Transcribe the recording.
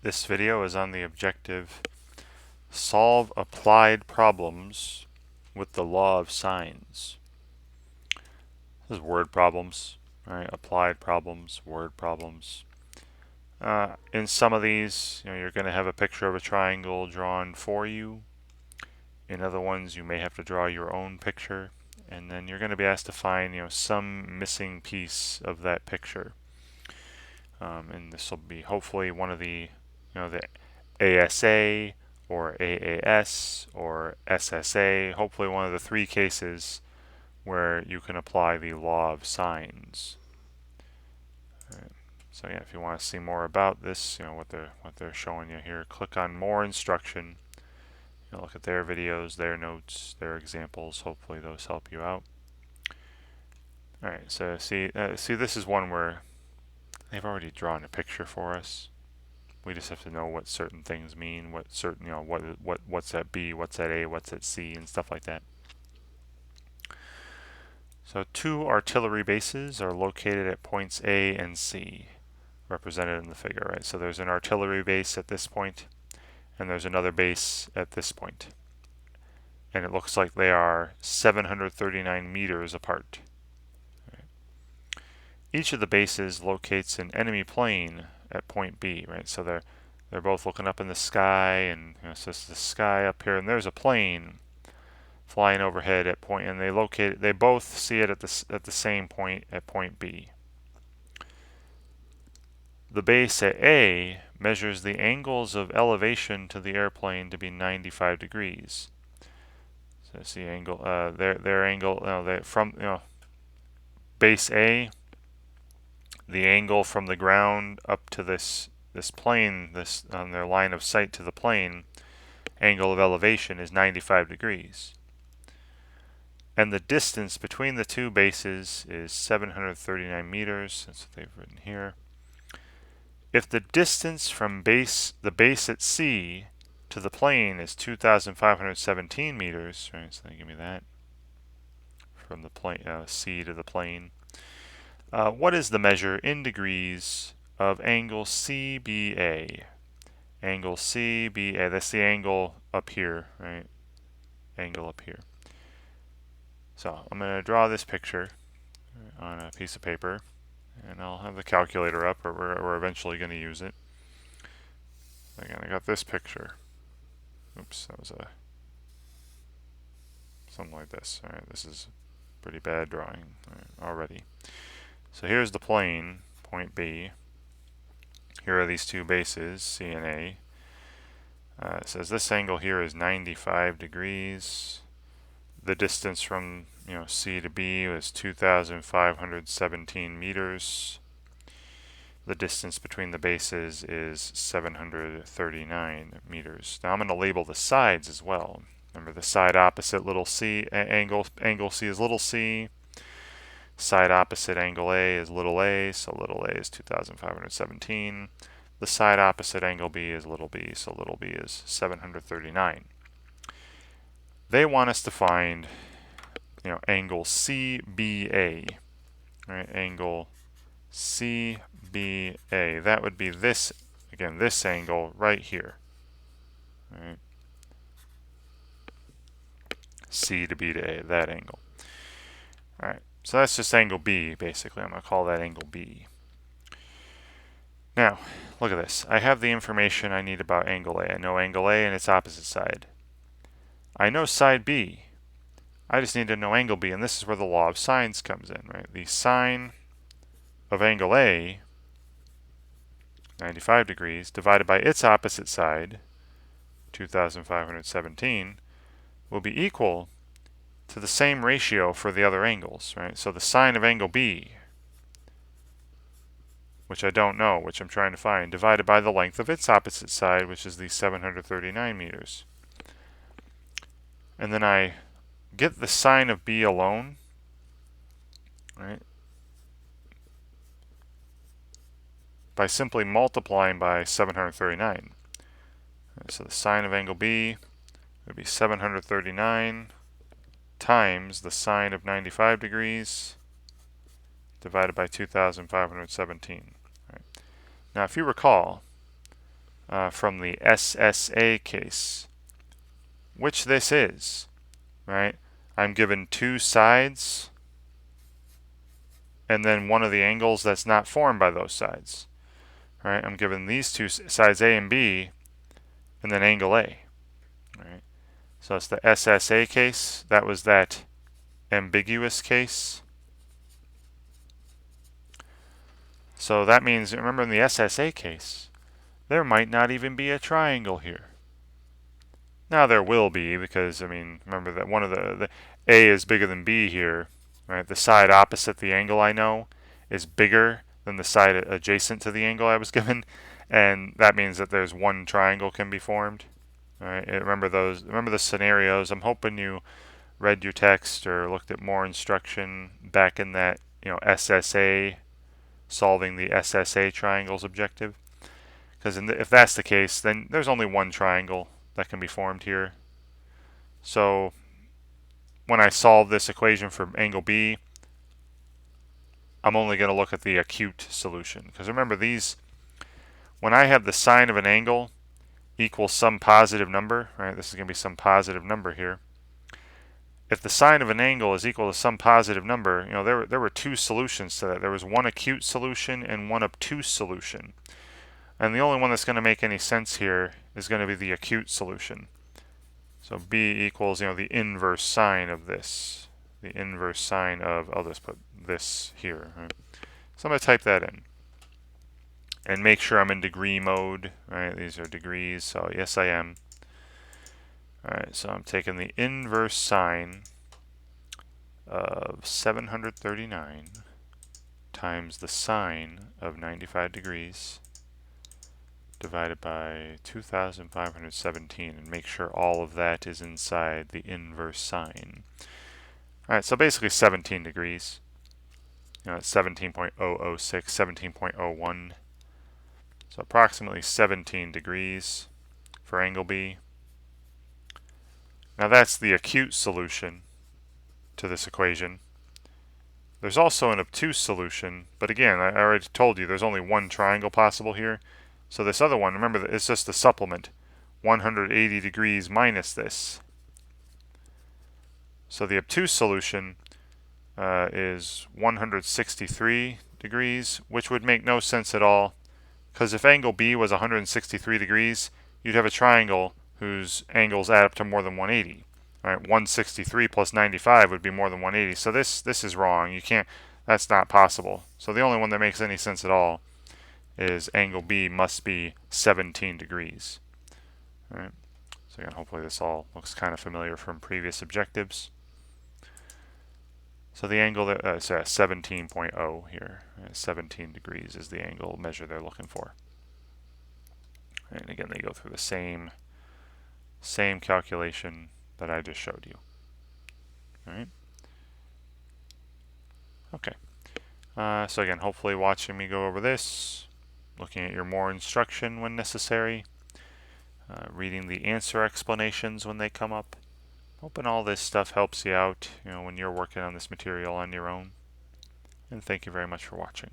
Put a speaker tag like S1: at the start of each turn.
S1: This video is on the objective solve applied problems with the law of sines. This is word problems, right? Applied problems, word problems. In some of these, you're going to have a picture of a triangle drawn for you. In other ones, you may have to draw your own picture, and then you're going to be asked to find, some missing piece of that picture. And this will be hopefully one of the ASA or AAS or SSA, hopefully one of the three cases where you can apply the law of sines. Right. So yeah, if you want to see more about this, what they're showing you here, click on more instruction. Look at their videos, their notes, their examples. Hopefully those help you out. All right, so see this is one where they've already drawn a picture for us. We just have to know what certain things mean, what certain, what's at B, what's at A, what's at C, and stuff like that. So two artillery bases are located at points A and C, represented in the figure, right? So there's an artillery base at this point, and there's another base at this point. And it looks like they are 739 meters apart. Right. Each of the bases locates an enemy plane at point B, right? So they're both looking up in the sky, and so it's the sky up here, and there's a plane flying overhead at point, and they both see it at the same point at point B. The base at A measures the angles of elevation to the airplane to be 95 degrees. So that's the angle. Their angle. From base A, the angle from the ground up to this plane, on their line of sight to the plane, angle of elevation is 95 degrees. And the distance between the two bases is 739 meters. That's what they've written here. If the distance from the base at C to the plane is 2,517 meters, right? So they give me that from the plane C to the plane. What is the measure in degrees of angle CBA? Angle CBA. That's the angle up here, right? Angle up here. So I'm going to draw this picture on a piece of paper, and I'll have the calculator up, or we're eventually going to use it. Again, I got this picture. Oops, that was something like this. All right, this is pretty bad drawing already. So here's the plane, point B. Here are these two bases, C and A. It says this angle here is 95 degrees. The distance from C to B was 2,517 meters. The distance between the bases is 739 meters. Now I'm going to label the sides as well. Remember, the side opposite little c angle C is little c. Side opposite angle A is little a, so little a is 2,517. The side opposite angle B is little b, so little b is 739. They want us to find angle CBA, right? Angle CBA. That would be this, again, this angle right here, right? C to B to A, that angle. All right, so that's just angle B, basically. I'm going to call that angle B. Now, look at this. I have the information I need about angle A. I know angle A and its opposite side. I know side B. I just need to know angle B, and this is where the law of sines comes in, right? The sine of angle A, 95 degrees, divided by its opposite side, 2,517, will be equal to the same ratio for the other angles, right? So the sine of angle B, which I don't know, which I'm trying to find, divided by the length of its opposite side, which is the 739 meters. And then I get the sine of B alone, right, by simply multiplying by 739. So the sine of angle B would be 739 times the sine of 95 degrees divided by 2,517. Right. Now, if you recall, from the SSA case, which this is, right? I'm given two sides and then one of the angles that's not formed by those sides. Right? I'm given these two sides A and B and then angle A. Right? So it's the SSA case. That was that ambiguous case. So that means, remember in the SSA case, there might not even be a triangle here. Now there will be, because, I mean, remember that one of the A is bigger than B here, right? The side opposite the angle I know is bigger than the side adjacent to the angle I was given, and that means that there's one triangle can be formed. All right, remember the scenarios. I'm hoping you read your text or looked at more instruction back in that, SSA, solving the SSA triangles objective. Because if that's the case, then there's only one triangle that can be formed here. So when I solve this equation for angle B, I'm only going to look at the acute solution. Because remember, when I have the sine of an angle equals some positive number, right? This is going to be some positive number here. If the sine of an angle is equal to some positive number, there were two solutions to that. There was one acute solution and one obtuse solution. And the only one that's going to make any sense here is going to be the acute solution. So B equals, the inverse sine of this. The inverse sine of, I'll just put this here. Right? So I'm going to type that in. And make sure I'm in degree mode. Right? These are degrees, so yes I am. Alright, so I'm taking the inverse sine of 739 times the sine of 95 degrees divided by 2,517, and make sure all of that is inside the inverse sine. Alright, so basically 17 degrees. It's 17.006, 17.01. So approximately 17 degrees for angle B. Now that's the acute solution to this equation. There's also an obtuse solution, but again, I already told you there's only one triangle possible here. So this other one, remember, it's just the supplement, 180 degrees minus this. So the obtuse solution is 163 degrees, which would make no sense at all, because if angle B was 163 degrees, you'd have a triangle whose angles add up to more than 180. Right? 163 plus 95 would be more than 180. So this is wrong. You can't. That's not possible. So the only one that makes any sense at all is angle B must be 17 degrees. All right. So again, hopefully this all looks kind of familiar from previous objectives. So the angle that 17.0 here, 17 degrees is the angle measure they're looking for. And again, they go through the same calculation that I just showed you. All right. Okay. So again, hopefully watching me go over this, looking at your more instruction when necessary, reading the answer explanations when they come up. Hoping all this stuff helps you out, when you're working on this material on your own. And thank you very much for watching.